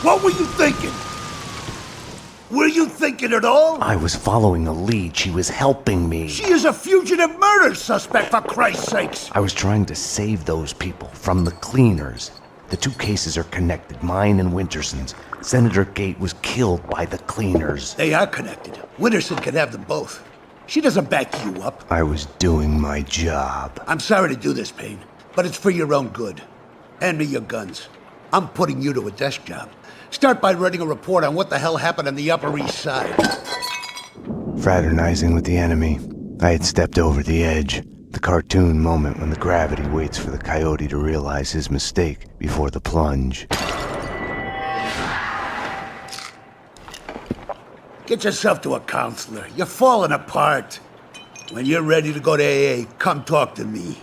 What were you thinking? Were you thinking at all? I was following a lead. She was helping me. She is a fugitive murder suspect, for Christ's sakes! I was trying to save those people from the cleaners. The two cases are connected, mine and Winterson's. Senator Gate was killed by the cleaners. They are connected. Winterson can have them both. She doesn't back you up. I was doing my job. I'm sorry to do this, Payne, but it's for your own good. Hand me your guns. I'm putting you to a desk job. Start by writing a report on what the hell happened on the Upper East Side. Fraternizing with the enemy, I had stepped over the edge. The cartoon moment when the gravity waits for the coyote to realize his mistake before the plunge. Get yourself to a counselor. You're falling apart. When you're ready to go to AA, come talk to me.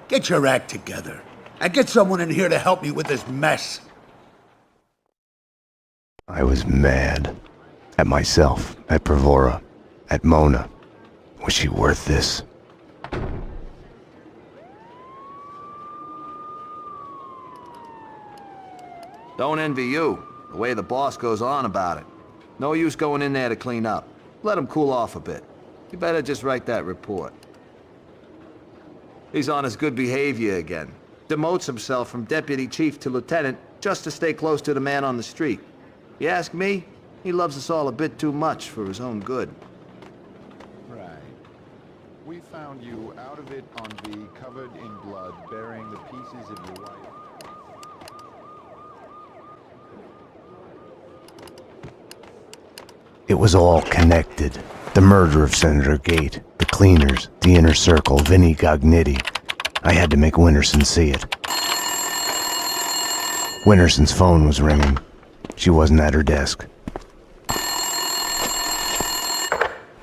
Get your act together. And get someone in here to help me with this mess. I was mad. At myself, at Bravura, at Mona. Was she worth this? Don't envy you, the way the boss goes on about it. No use going in there to clean up. Let him cool off a bit. You better just write that report. He's on his good behavior again. Demotes himself from deputy chief to lieutenant just to stay close to the man on the street. You ask me, he loves us all a bit too much for his own good. Right. We found you out of it on the covered in blood, bearing the pieces of your wife. It was all connected. The murder of Senator Gate, the cleaners, the inner circle, Vinnie Gognitti. I had to make Winterson see it. Winterson's phone was ringing. She wasn't at her desk.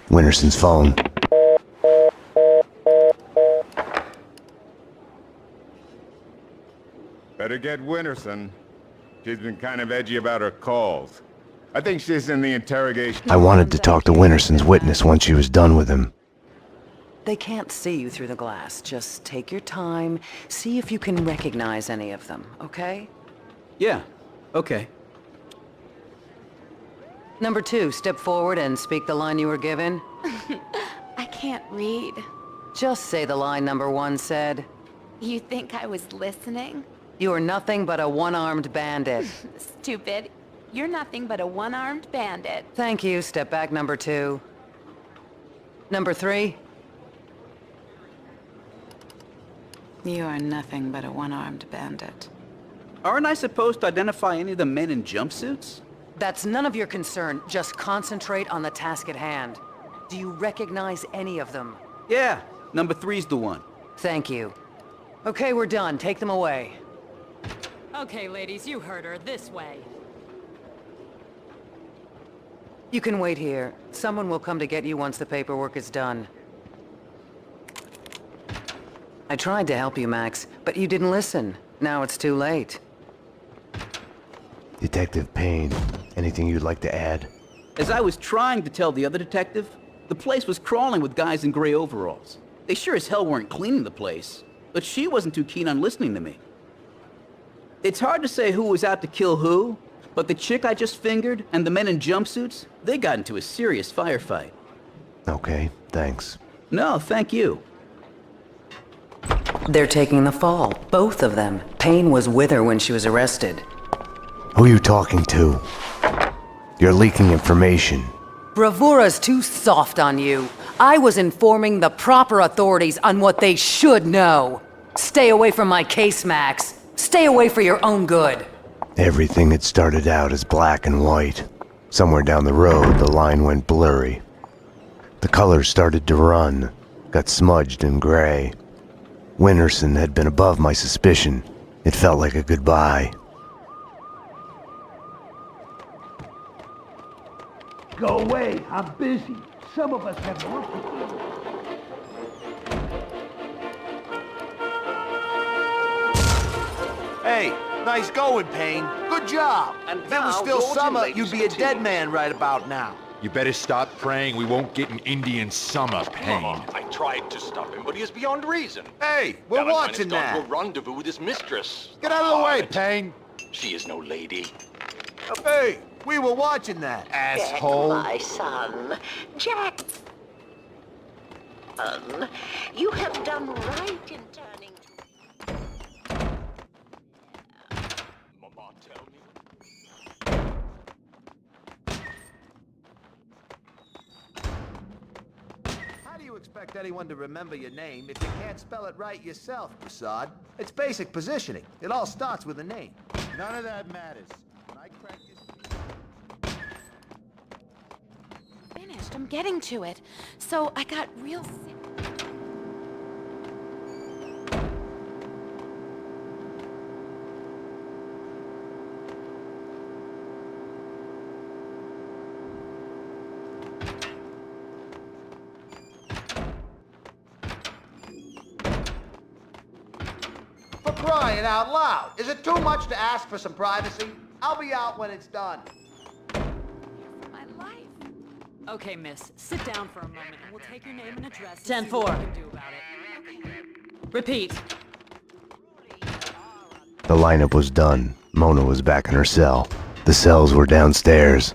Winterson's phone. Better get Winterson. She's been kind of edgy about her calls. I think she's in the interrogation. I wanted to talk to Winterson's witness once she was done with him. They can't see you through the glass. Just take your time, see if you can recognize any of them, okay? Yeah, okay. Number 2, step forward and speak the line you were given. I can't read. Just say the line number 1 said. You think I was listening? You are nothing but a one-armed bandit. Stupid. You're nothing but a one-armed bandit. Thank you. Step back, number 2. Number 3. You are nothing but a one-armed bandit. Aren't I supposed to identify any of the men in jumpsuits? That's none of your concern. Just concentrate on the task at hand. Do you recognize any of them? Yeah, number 3's the one. Thank you. Okay, we're done. Take them away. Okay, ladies, you heard her. This way. You can wait here. Someone will come to get you once the paperwork is done. I tried to help you, Max, but you didn't listen. Now it's too late. Detective Payne, anything you'd like to add? As I was trying to tell the other detective, the place was crawling with guys in gray overalls. They sure as hell weren't cleaning the place, but she wasn't too keen on listening to me. It's hard to say who was out to kill who, but the chick I just fingered and the men in jumpsuits, they got into a serious firefight. Okay, thanks. No, thank you. They're taking the fall, both of them. Payne was with her when she was arrested. Who are you talking to? You're leaking information. Bravura's too soft on you. I was informing the proper authorities on what they should know. Stay away from my case, Max. Stay away for your own good. Everything had started out as black and white. Somewhere down the road, the line went blurry. The colors started to run, got smudged and gray. Winterson had been above my suspicion. It felt like a goodbye. Go away, I'm busy. Some of us have work to do. Hey, nice going, Payne. Good job. And if it was still summer, you'd be a dead man right about now. You better stop praying we won't get an Indian summer, Payne. I tried to stop him, but he is beyond reason. Hey, we're watching that. that. To a rendezvous with his mistress. Get out of the way, Payne. She is no lady. Hey, we were watching that, asshole. My son, Jack. You have done right in turning to... Mama, tell me. How do you expect anyone to remember your name if you can't spell it right yourself, Prasad? It's basic positioning. It all starts with a name. None of that matters. When I crack this... Finished. I'm getting to it. So I got real sick. For crying out loud! Is it too much to ask for some privacy? I'll be out when it's done. My life. Okay, miss. Sit down for a moment and we'll take your name and address and 10-4. see what we can do about it. Repeat. The lineup was done. Mona was back in her cell. The cells were downstairs.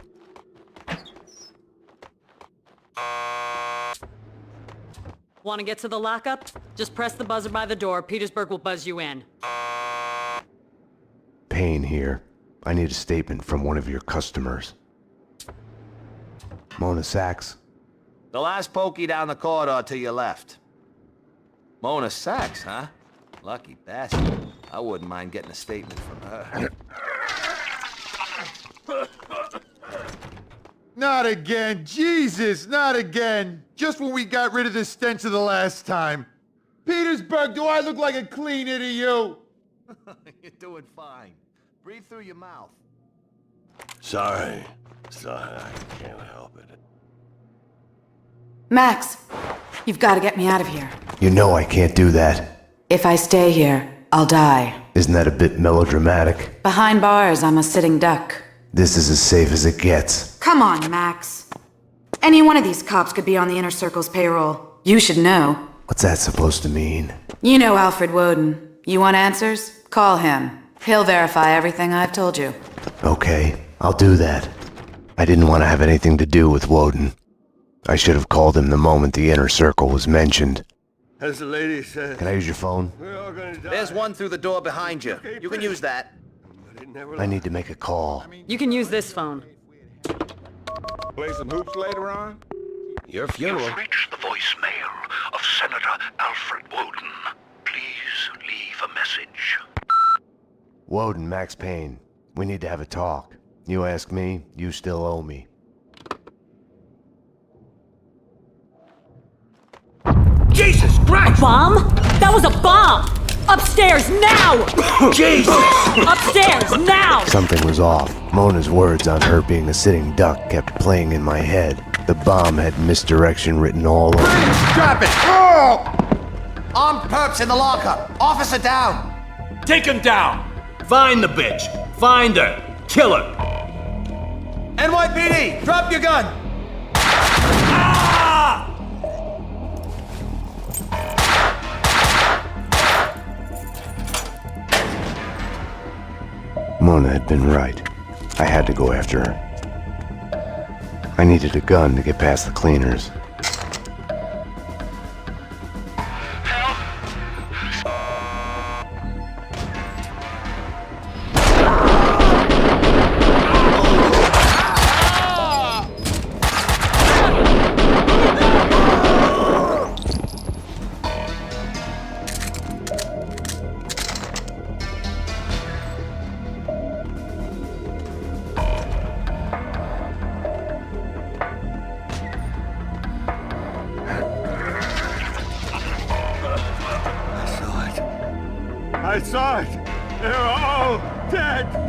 Want to get to the lockup? Just press the buzzer by the door. Petersburg will buzz you in. Payne here. I need a statement from one of your customers. Mona Sax? The last pokey down the corridor to your left. Mona Sax, huh? Lucky bastard. I wouldn't mind getting a statement from her. Not again! Jesus, not again! Just when we got rid of the stench of the last time. Petersburg, do I look like a cleaner to you? You're doing fine. Breathe through your mouth. Sorry. I can't help it. Max, you've got to get me out of here. You know I can't do that. If I stay here, I'll die. Isn't that a bit melodramatic? Behind bars, I'm a sitting duck. This is as safe as it gets. Come on, Max. Any one of these cops could be on the Inner Circle's payroll. You should know. What's that supposed to mean? You know Alfred Woden. You want answers? Call him. He'll verify everything I've told you. Okay, I'll do that. I didn't want to have anything to do with Woden. I should have called him the moment the Inner Circle was mentioned. As the lady said, Can I use your phone? we're all gonna die. There's one through the door behind you. You can use that. But it never I need to make a call. You can use this phone. Play some hoops later on? Your funeral. You've reached the voicemail of Senator Alfred Woden. Please leave a message. Woden, Max Payne. We need to have a talk. You ask me, you still owe me. Jesus Christ! Bomb? That was a bomb! Upstairs now! Jesus! Upstairs now! Something was off. Mona's words on her being a sitting duck kept playing in my head. The bomb had misdirection written all over it. Drop it! Oh! Armed perps in the lockup. Officer down. Take him down! Find the bitch! Find her! Kill her! NYPD, drop your gun. Ah! Mona had been right. I had to go after her. I needed a gun to get past the cleaners. I saw it! They're all dead!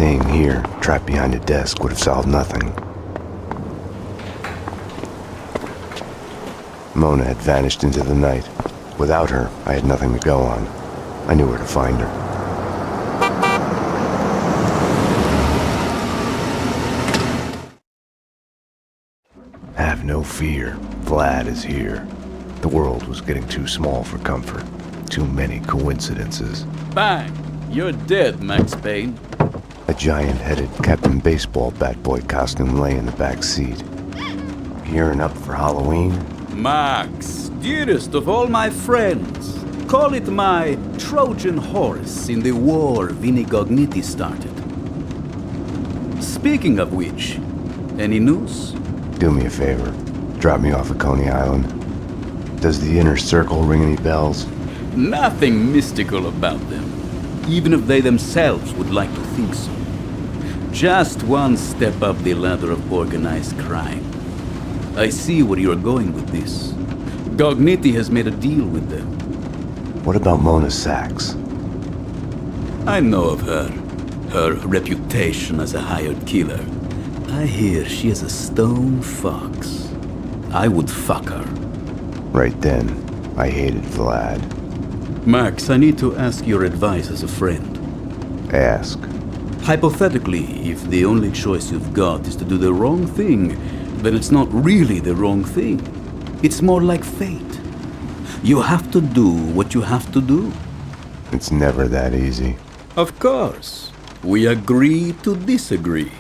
Staying here, trapped behind a desk, would have solved nothing. Mona had vanished into the night. Without her, I had nothing to go on. I knew where to find her. Have no fear. Vlad is here. The world was getting too small for comfort. Too many coincidences. Bang! You're dead, Max Payne. A giant-headed Captain Baseball bat boy costume lay in the back seat. Gearing up for Halloween? Max, dearest of all my friends. Call it my Trojan horse in the war Vinnie Gognitti started. Speaking of which, any news? Do me a favor. Drop me off at Coney Island. Does the inner circle ring any bells? Nothing mystical about them, even if they themselves would like to think so. Just one step up the ladder of organized crime. I see where you're going with this. Gognitti has made a deal with them. What about Mona Sax? I know of her. Her reputation as a hired killer. I hear she is a stone fox. I would fuck her. Right then, I hated Vlad. Max, I need to ask your advice as a friend. Ask. Hypothetically, if the only choice you've got is to do the wrong thing, then it's not really the wrong thing. It's more like fate. You have to do what you have to do. It's never that easy. Of course. We agree to disagree.